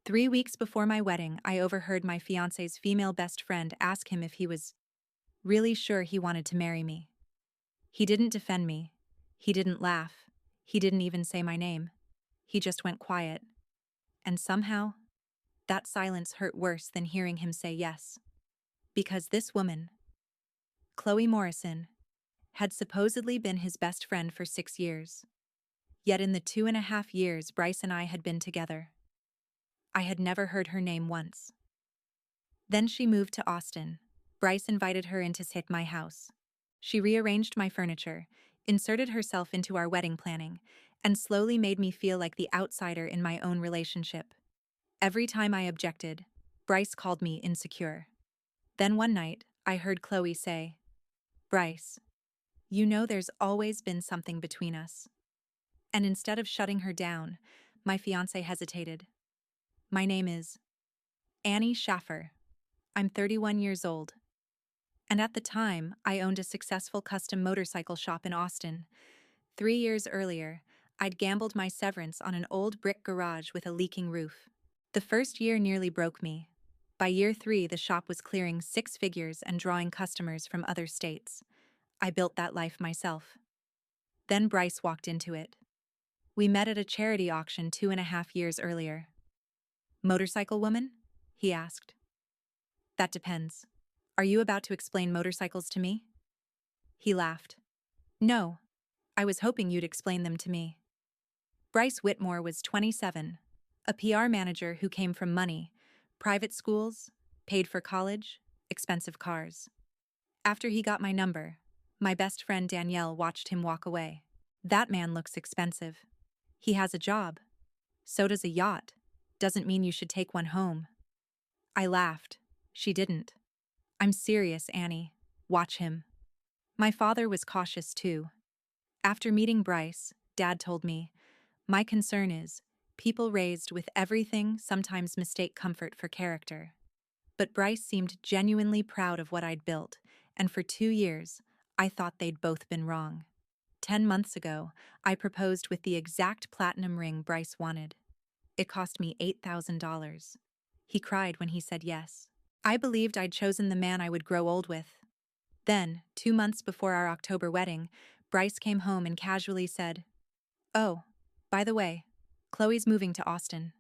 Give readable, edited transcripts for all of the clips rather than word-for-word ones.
3 weeks before my wedding, I overheard my fiancé's female best friend ask him if he was really sure he wanted to marry me. He didn't defend me. He didn't laugh. He didn't even say my name. He just went quiet. And somehow, that silence hurt worse than hearing him say yes. Because this woman, Chloe Morrison, had supposedly been his best friend for 6 years. Yet in the 2.5 years Bryce and I had been together, I had never heard her name once. Then she moved to Austin. Bryce invited her in to sit at my house. She rearranged my furniture, inserted herself into our wedding planning, and slowly made me feel like the outsider in my own relationship. Every time I objected, Bryce called me insecure. Then one night, I heard Chloe say, "Bryce, you know there's always been something between us." And instead of shutting her down, my fiancé hesitated. "My name is Annie Schaffer. I'm 31 years old. And at the time, I owned a successful custom motorcycle shop in Austin. 3 years earlier, I'd gambled my severance on an old brick garage with a leaking roof. The first year nearly broke me. By year 3, the shop was clearing 6 figures and drawing customers from other states. I built that life myself. Then Bryce walked into it. We met at a charity auction 2.5 years earlier. "Motorcycle woman?" he asked. "That depends. Are you about to explain motorcycles to me?" He laughed. "No, I was hoping you'd explain them to me." Bryce Whitmore was 27, a PR manager who came from money, private schools, paid for college, expensive cars. After he got my number, my best friend Danielle watched him walk away. "That man looks expensive. He has a job. So does a yacht. Doesn't mean you should take one home." I laughed. She didn't. "I'm serious, Annie. Watch him." My father was cautious too. After meeting Bryce, Dad told me, "My concern is, people raised with everything sometimes mistake comfort for character." But Bryce seemed genuinely proud of what I'd built, and for 2 years, I thought they'd both been wrong. 10 months ago, I proposed with the exact platinum ring Bryce wanted. It cost me $8,000. He cried when he said yes. I believed I'd chosen the man I would grow old with. Then, 2 months before our October wedding, Bryce came home and casually said, "Oh, by the way, Chloe's moving to Austin."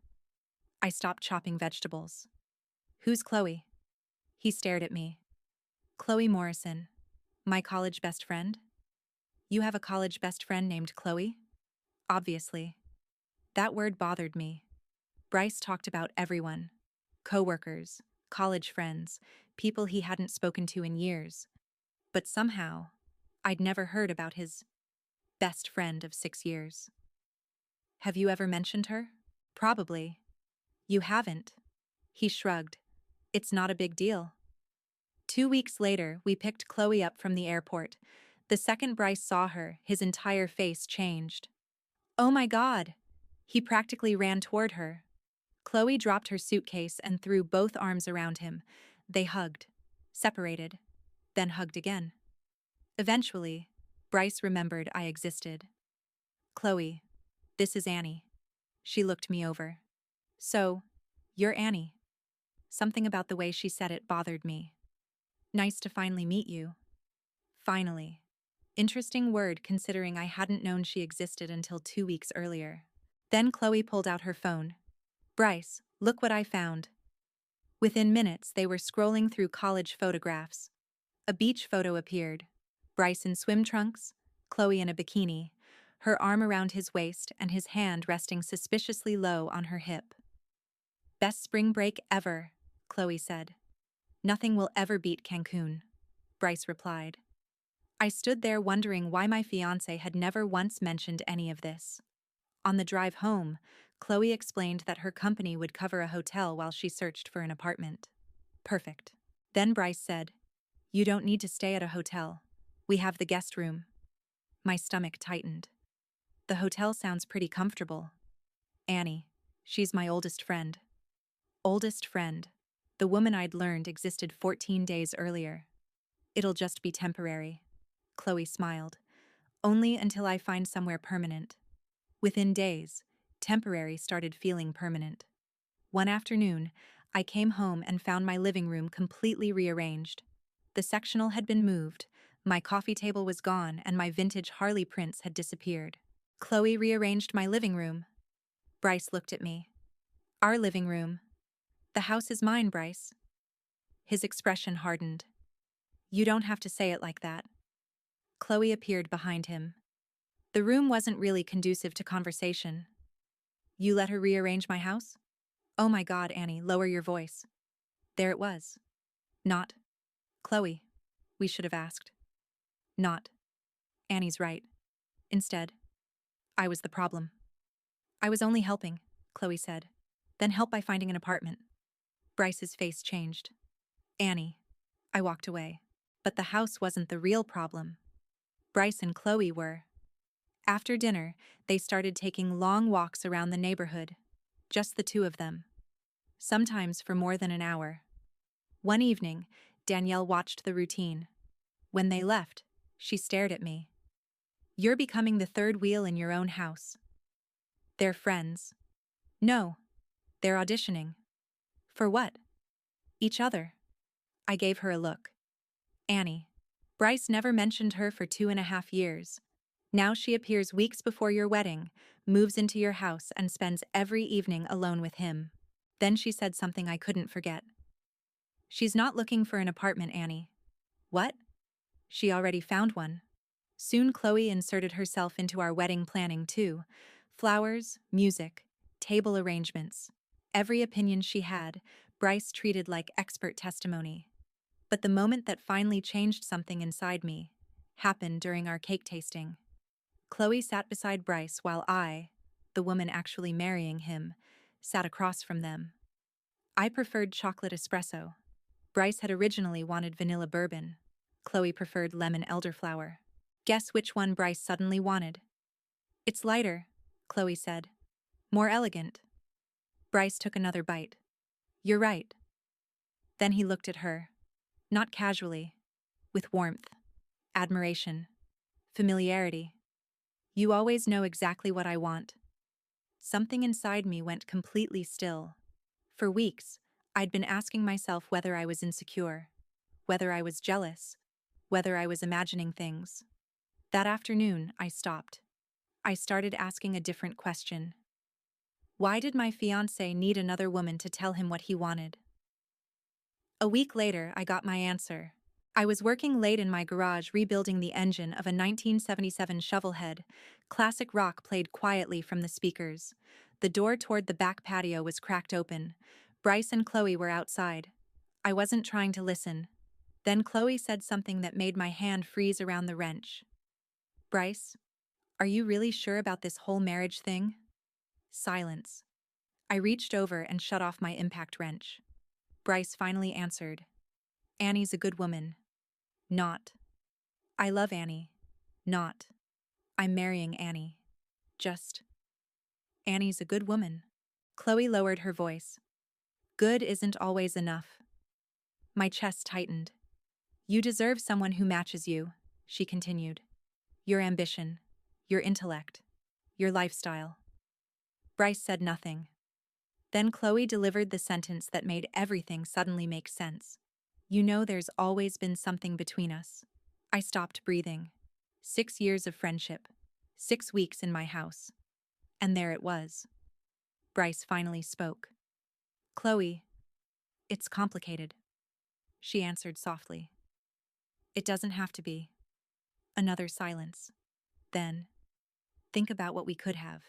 I stopped chopping vegetables. "Who's Chloe?" He stared at me. "Chloe Morrison, my college best friend." "You have a college best friend named Chloe?" "Obviously." That word bothered me. Bryce talked about everyone: coworkers, college friends, people he hadn't spoken to in years. But somehow, I'd never heard about his best friend of 6 years. "Have you ever mentioned her?" "Probably." "You haven't." He shrugged. "It's not a big deal." 2 weeks later, we picked Chloe up from the airport. The second Bryce saw her, his entire face changed. "Oh my God!" He practically ran toward her. Chloe dropped her suitcase and threw both arms around him. They hugged, separated, then hugged again. Eventually, Bryce remembered I existed. "Chloe, this is Annie." She looked me over. "So, you're Annie." Something about the way she said it bothered me. "Nice to finally meet you." Finally. Interesting word considering I hadn't known she existed until 2 weeks earlier. Then Chloe pulled out her phone. "Bryce, look what I found." Within minutes, they were scrolling through college photographs. A beach photo appeared. Bryce in swim trunks, Chloe in a bikini, her arm around his waist and his hand resting suspiciously low on her hip. "Best spring break ever," Chloe said. "Nothing will ever beat Cancun," Bryce replied. I stood there wondering why my fiancé had never once mentioned any of this. On the drive home, Chloe explained that her company would cover a hotel while she searched for an apartment. Perfect. Then Bryce said, "You don't need to stay at a hotel. We have the guest room." My stomach tightened. The hotel sounds pretty comfortable. Annie, she's my oldest friend. Oldest friend. The woman I'd learned existed 14 days earlier. "It'll just be temporary." Chloe smiled. "Only until I find somewhere permanent." Within days, temporary started feeling permanent. One afternoon, I came home and found my living room completely rearranged. The sectional had been moved, my coffee table was gone, and my vintage Harley prints had disappeared. Chloe rearranged my living room. Bryce looked at me. Our living room. The house is mine, Bryce. His expression hardened. You don't have to say it like that. Chloe appeared behind him. The room wasn't really conducive to conversation. You let her rearrange my house? Oh my God, Annie, lower your voice. There it was. Not. Chloe. We should have asked. Not. Annie's right. Instead, I was the problem. I was only helping, Chloe said. Then help by finding an apartment. Bryce's face changed. Annie. I walked away. But the house wasn't the real problem. Bryce and Chloe were. After dinner, they started taking long walks around the neighborhood. Just the two of them. Sometimes for more than an hour. One evening, Danielle watched the routine. When they left, she stared at me. You're becoming the third wheel in your own house. They're friends. No, they're auditioning. For what? Each other. I gave her a look. Annie. Bryce never mentioned her for 2.5 years. Now she appears weeks before your wedding, moves into your house, and spends every evening alone with him. Then she said something I couldn't forget. She's not looking for an apartment, Annie. What? She already found one. Soon Chloe inserted herself into our wedding planning too. Flowers, music, table arrangements. Every opinion she had, Bryce treated like expert testimony. But the moment that finally changed something inside me happened during our cake tasting. Chloe sat beside Bryce while I, the woman actually marrying him, sat across from them. I preferred chocolate espresso. Bryce had originally wanted vanilla bourbon. Chloe preferred lemon elderflower. Guess which one Bryce suddenly wanted? It's lighter, Chloe said. More elegant. Bryce took another bite. You're right. Then he looked at her. Not casually. With warmth. Admiration. Familiarity. You always know exactly what I want. Something inside me went completely still. For weeks, I'd been asking myself whether I was insecure, whether I was jealous, whether I was imagining things. That afternoon, I stopped. I started asking a different question. Why did my fiancé need another woman to tell him what he wanted? A week later, I got my answer. I was working late in my garage rebuilding the engine of a 1977 Shovelhead. Classic rock played quietly from the speakers. The door toward the back patio was cracked open. Bryce and Chloe were outside. I wasn't trying to listen. Then Chloe said something that made my hand freeze around the wrench. Bryce, are you really sure about this whole marriage thing? Silence. I reached over and shut off my impact wrench. Bryce finally answered. Annie's a good woman. Not. I love Annie. Not. I'm marrying Annie. Just. Annie's a good woman. Chloe lowered her voice. Good isn't always enough. My chest tightened. You deserve someone who matches you, she continued. Your ambition, your intellect, your lifestyle. Bryce said nothing. Then Chloe delivered the sentence that made everything suddenly make sense. You know there's always been something between us. I stopped breathing. 6 years of friendship. 6 weeks in my house. And there it was. Bryce finally spoke. Chloe, it's complicated. She answered softly. It doesn't have to be. Another silence. Then, think about what we could have.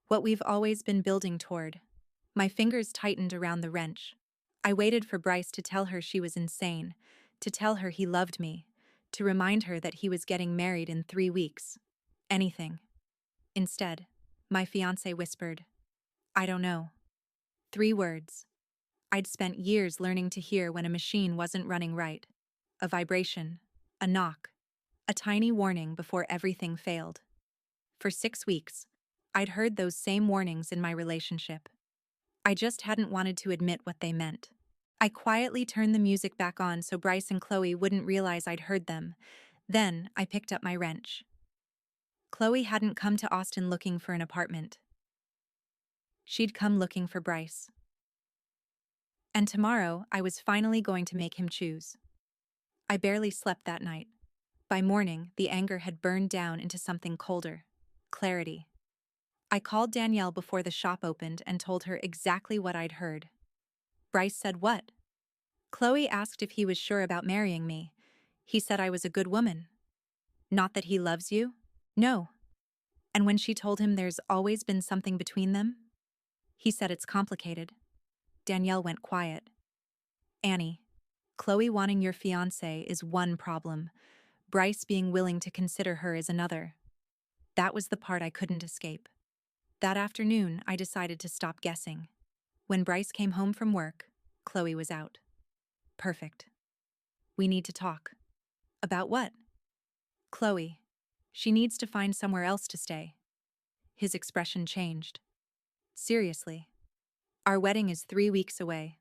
What we've always been building toward. My fingers tightened around the wrench. I waited for Bryce to tell her she was insane, to tell her he loved me, to remind her that he was getting married in 3 weeks. Anything. Instead, my fiancé whispered, I don't know. 3 words. I'd spent years learning to hear when a machine wasn't running right. A vibration, a knock, a tiny warning before everything failed. For 6 weeks, I'd heard those same warnings in my relationship. I just hadn't wanted to admit what they meant. I quietly turned the music back on so Bryce and Chloe wouldn't realize I'd heard them. Then I picked up my wrench. Chloe hadn't come to Austin looking for an apartment. She'd come looking for Bryce. And tomorrow, I was finally going to make him choose. I barely slept that night. By morning, the anger had burned down into something colder. Clarity. I called Danielle before the shop opened and told her exactly what I'd heard. Bryce said what? Chloe asked if he was sure about marrying me. He said I was a good woman. Not that he loves you? No. And when she told him there's always been something between them? He said it's complicated. Danielle went quiet. Annie, Chloe wanting your fiancé is one problem. Bryce being willing to consider her is another. That was the part I couldn't escape. That afternoon, I decided to stop guessing. When Bryce came home from work, Chloe was out. Perfect. We need to talk. About what? Chloe. She needs to find somewhere else to stay. His expression changed. Seriously. Our wedding is 3 weeks away.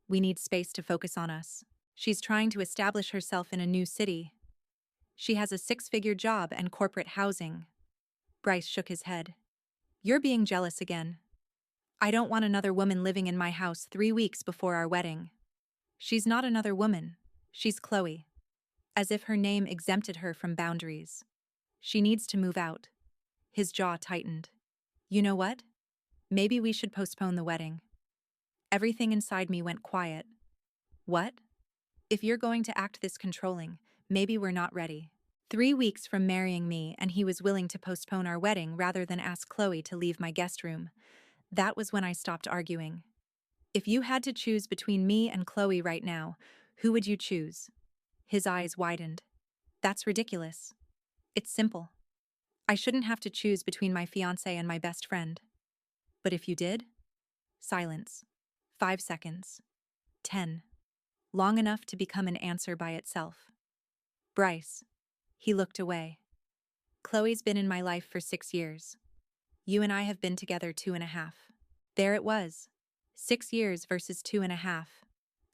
We need space to focus on us. She's trying to establish herself in a new city. She has a 6-figure job and corporate housing. Bryce shook his head. You're being jealous again. I don't want another woman living in my house 3 weeks before our wedding. She's not another woman. She's Chloe. As if her name exempted her from boundaries. She needs to move out. His jaw tightened. You know what? Maybe we should postpone the wedding. Everything inside me went quiet. What? If you're going to act this controlling, maybe we're not ready. 3 weeks from marrying me, and he was willing to postpone our wedding rather than ask Chloe to leave my guest room. That was when I stopped arguing. If you had to choose between me and Chloe right now, who would you choose? His eyes widened. That's ridiculous. It's simple. I shouldn't have to choose between my fiancé and my best friend. But if you did? Silence. 5 seconds. 10. Long enough to become an answer by itself. Bryce. He looked away. Chloe's been in my life for 6 years. You and I have been together 2.5. There it was. 6 years versus 2.5.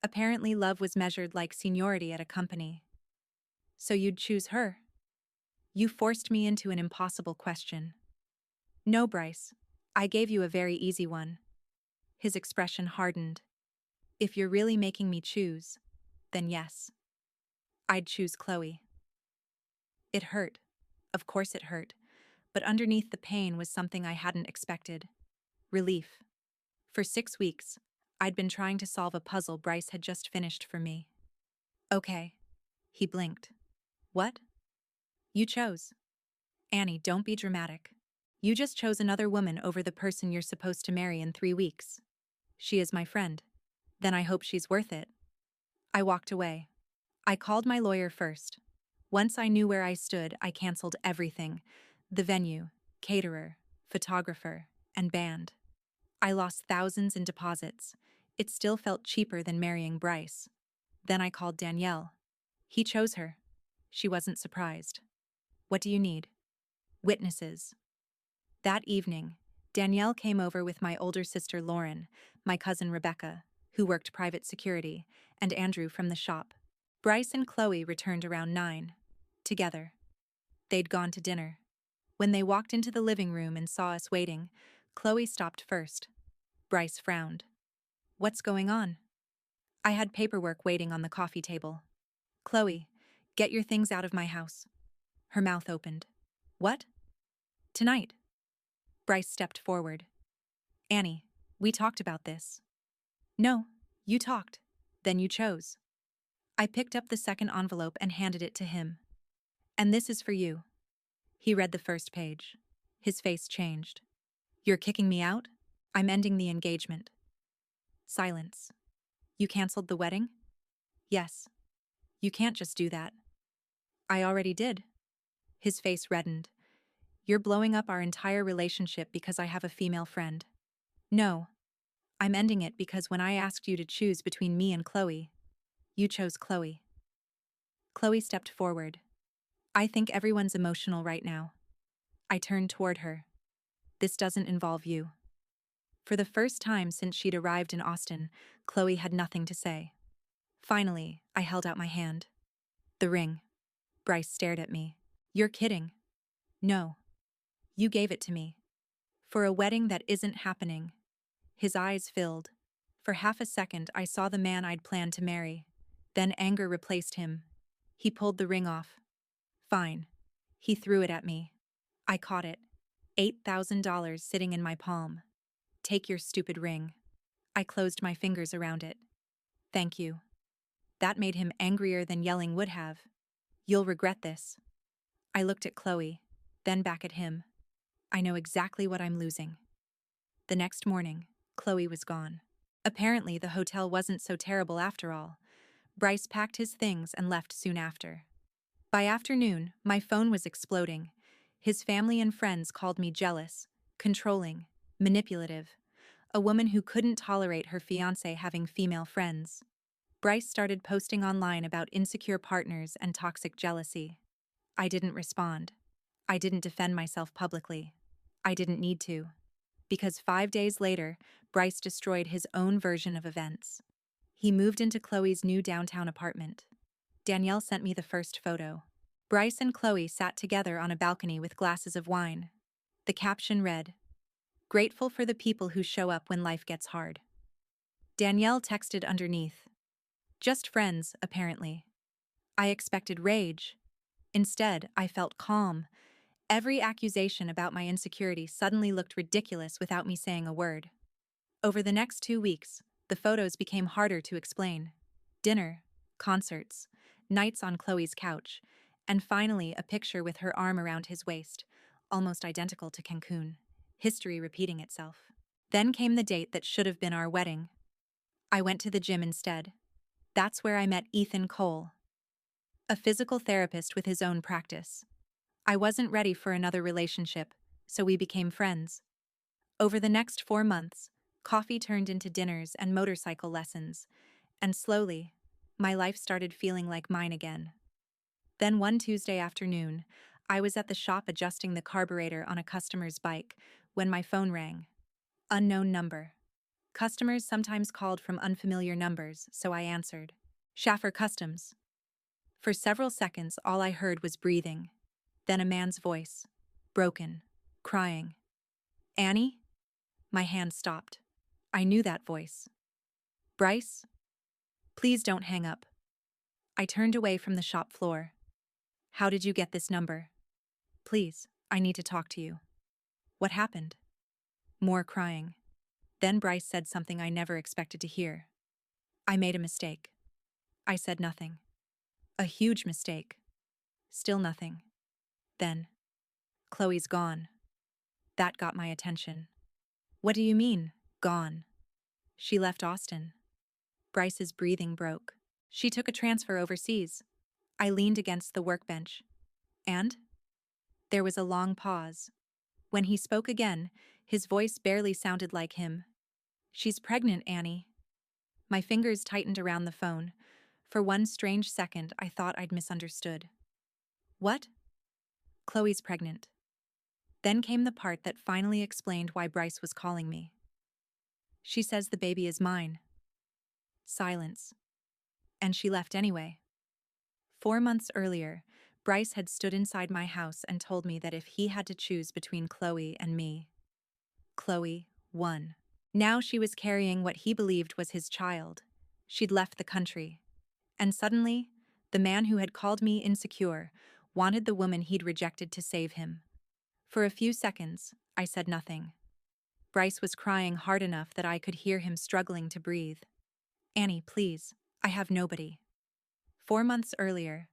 Apparently love was measured like seniority at a company. So you'd choose her? You forced me into an impossible question. No, Bryce. I gave you a very easy one. His expression hardened. If you're really making me choose, then yes. I'd choose Chloe. It hurt. Of course it hurt. But underneath the pain was something I hadn't expected. Relief. For 6 weeks, I'd been trying to solve a puzzle Bryce had just finished for me. Okay. He blinked. What? You chose. Annie, don't be dramatic. You just chose another woman over the person you're supposed to marry in 3 weeks. She is my friend. Then I hope she's worth it. I walked away. I called my lawyer first. Once I knew where I stood, I canceled everything. The venue, caterer, photographer, and band. I lost thousands in deposits. It still felt cheaper than marrying Bryce. Then I called Danielle. He chose her. She wasn't surprised. What do you need? Witnesses. That evening, Danielle came over with my older sister Lauren, my cousin Rebecca, who worked private security, and Andrew from the shop. Bryce and Chloe returned around 9. Together. They'd gone to dinner. When they walked into the living room and saw us waiting, Chloe stopped first. Bryce frowned. What's going on? I had paperwork waiting on the coffee table. Chloe, get your things out of my house. Her mouth opened. What? Tonight. Bryce stepped forward. Annie, we talked about this. No, you talked. Then you chose. I picked up the second envelope and handed it to him. And this is for you. He read the first page. His face changed. You're kicking me out? I'm ending the engagement. Silence. You canceled the wedding? Yes. You can't just do that. I already did. His face reddened. You're blowing up our entire relationship because I have a female friend. No. I'm ending it because when I asked you to choose between me and Chloe, you chose Chloe. Chloe stepped forward. I think everyone's emotional right now. I turned toward her. This doesn't involve you. For the first time since she'd arrived in Austin, Chloe had nothing to say. Finally, I held out my hand. The ring. Bryce stared at me. You're kidding. No. You gave it to me. For a wedding that isn't happening. His eyes filled. For half a second, I saw the man I'd planned to marry. Then anger replaced him. He pulled the ring off. Fine. He threw it at me. I caught it. $8,000 sitting in my palm. Take your stupid ring. I closed my fingers around it. Thank you. That made him angrier than yelling would have. You'll regret this. I looked at Chloe, then back at him. I know exactly what I'm losing. The next morning, Chloe was gone. Apparently, the hotel wasn't so terrible after all. Bryce packed his things and left soon after. By afternoon, my phone was exploding. His family and friends called me jealous, controlling, manipulative, a woman who couldn't tolerate her fiancé having female friends. Bryce started posting online about insecure partners and toxic jealousy. I didn't respond. I didn't defend myself publicly. I didn't need to. Because 5 days later, Bryce destroyed his own version of events. He moved into Chloe's new downtown apartment. Danielle sent me the first photo. Bryce and Chloe sat together on a balcony with glasses of wine. The caption read, "Grateful for the people who show up when life gets hard." Danielle texted underneath, "Just friends, apparently." I expected rage. Instead, I felt calm. Every accusation about my insecurity suddenly looked ridiculous without me saying a word. Over the next 2 weeks, the photos became harder to explain. Dinner, concerts, nights on Chloe's couch, and finally a picture with her arm around his waist, almost identical to Cancun. History repeating itself. Then came the date that should have been our wedding. I went to the gym instead. That's where I met Ethan Cole, a physical therapist with his own practice. I wasn't ready for another relationship, so we became friends. Over the next 4 months, coffee turned into dinners and motorcycle lessons, and slowly, my life started feeling like mine again. Then one Tuesday afternoon, I was at the shop adjusting the carburetor on a customer's bike when my phone rang. Unknown number. Customers sometimes called from unfamiliar numbers, so I answered. Schaffer Customs. For several seconds, all I heard was breathing. Then a man's voice. Broken. Crying. Annie? My hand stopped. I knew that voice. Bryce? Please don't hang up. I turned away from the shop floor. How did you get this number? Please, I need to talk to you. What happened? More crying. Then Bryce said something I never expected to hear. I made a mistake. I said nothing. A huge mistake. Still nothing. Then, Chloe's gone. That got my attention. What do you mean, gone? She left Austin. Bryce's breathing broke. She took a transfer overseas. I leaned against the workbench. And? There was a long pause. When he spoke again, his voice barely sounded like him. She's pregnant, Annie. My fingers tightened around the phone. For one strange second, I thought I'd misunderstood. What? Chloe's pregnant. Then came the part that finally explained why Bryce was calling me. She says the baby is mine. Silence. And she left anyway. 4 months earlier, Bryce had stood inside my house and told me that if he had to choose between Chloe and me, Chloe won. Now she was carrying what he believed was his child. She'd left the country. And suddenly, the man who had called me insecure wanted the woman he'd rejected to save him. For a few seconds, I said nothing. Bryce was crying hard enough that I could hear him struggling to breathe. Annie, please, I have nobody. 4 months earlier,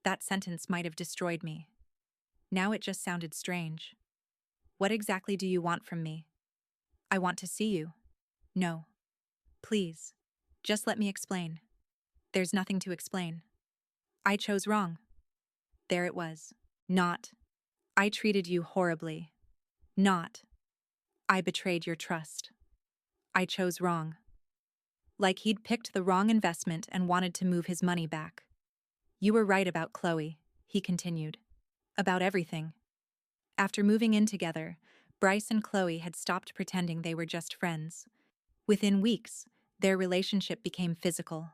that sentence might have destroyed me. Now it just sounded strange. What exactly do you want from me? I want to see you. No. Please. Just let me explain. There's nothing to explain. I chose wrong. There it was. Not. I treated you horribly. Not. I betrayed your trust. I chose wrong. Like he'd picked the wrong investment and wanted to move his money back. You were right about Chloe, he continued. About everything. After moving in together, Bryce and Chloe had stopped pretending they were just friends. Within weeks, their relationship became physical.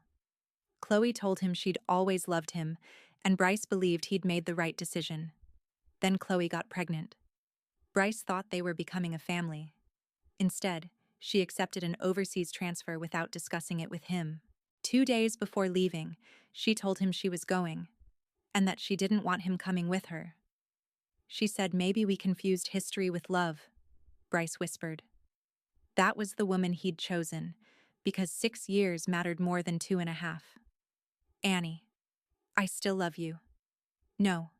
Chloe told him she'd always loved him, and Bryce believed he'd made the right decision. Then Chloe got pregnant. Bryce thought they were becoming a family. Instead, She accepted an overseas transfer without discussing it with him. 2 days before leaving, she told him she was going, and that she didn't want him coming with her. She said maybe we confused history with love, Bryce whispered. That was the woman he'd chosen, because 6 years mattered more than 2.5. Annie, I still love you. No.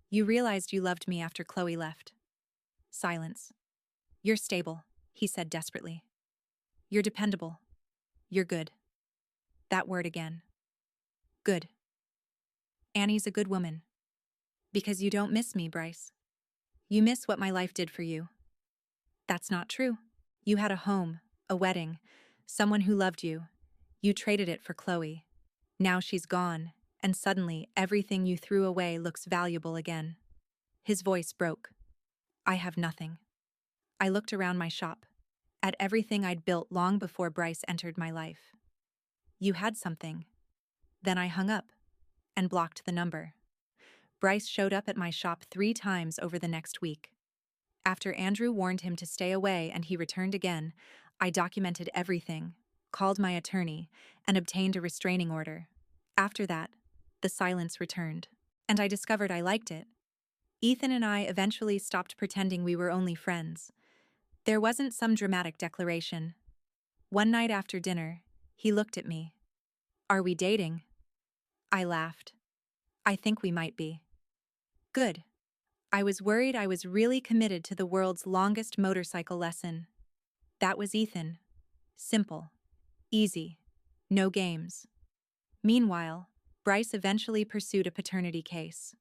You realized you loved me after Chloe left. Silence. You're stable, he said desperately. You're dependable. You're good. That word again. Good. Annie's a good woman. Because you don't miss me, Bryce. You miss what my life did for you. That's not true. You had a home, a wedding, someone who loved you. You traded it for Chloe. Now she's gone, and suddenly everything you threw away looks valuable again. His voice broke. I have nothing. I looked around my shop, at everything I'd built long before Bryce entered my life. You had something. Then I hung up and blocked the number. Bryce showed up at my shop 3 times over the next week. After Andrew warned him to stay away and he returned again, I documented everything, called my attorney, and obtained a restraining order. After that, the silence returned, and I discovered I liked it. Ethan and I eventually stopped pretending we were only friends. There wasn't some dramatic declaration. One night after dinner, he looked at me. Are we dating? I laughed. I think we might be. Good. I was worried I was really committed to the world's longest motorcycle lesson. That was Ethan. Simple. Easy. No games. Meanwhile, Bryce eventually pursued a paternity case.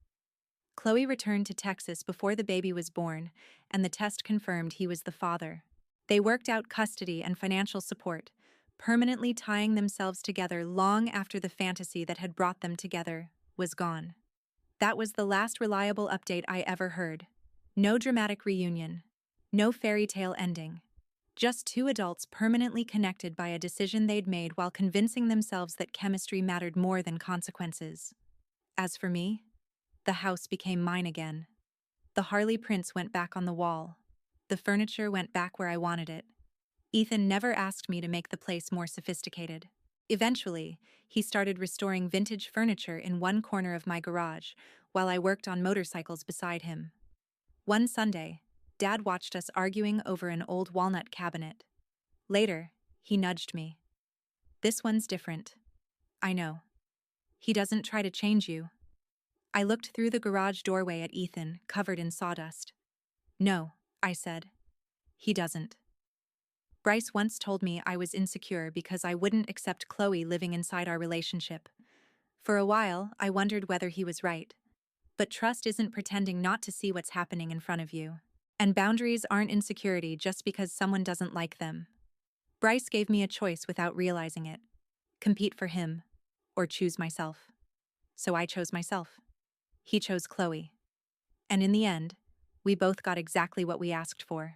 Chloe returned to Texas before the baby was born, and the test confirmed he was the father. They worked out custody and financial support, permanently tying themselves together long after the fantasy that had brought them together was gone. That was the last reliable update I ever heard. No dramatic reunion. No fairy tale ending. Just 2 adults permanently connected by a decision they'd made while convincing themselves that chemistry mattered more than consequences. As for me, the house became mine again. The Harley prints went back on the wall. The furniture went back where I wanted it. Ethan never asked me to make the place more sophisticated. Eventually, he started restoring vintage furniture in one corner of my garage, while I worked on motorcycles beside him. One Sunday, Dad watched us arguing over an old walnut cabinet. Later, he nudged me. This one's different. I know. He doesn't try to change you. I looked through the garage doorway at Ethan, covered in sawdust. No, I said. He doesn't. Bryce once told me I was insecure because I wouldn't accept Chloe living inside our relationship. For a while, I wondered whether he was right. But trust isn't pretending not to see what's happening in front of you. And boundaries aren't insecurity just because someone doesn't like them. Bryce gave me a choice without realizing it. Compete for him, or choose myself. So I chose myself. He chose Chloe. And in the end, we both got exactly what we asked for.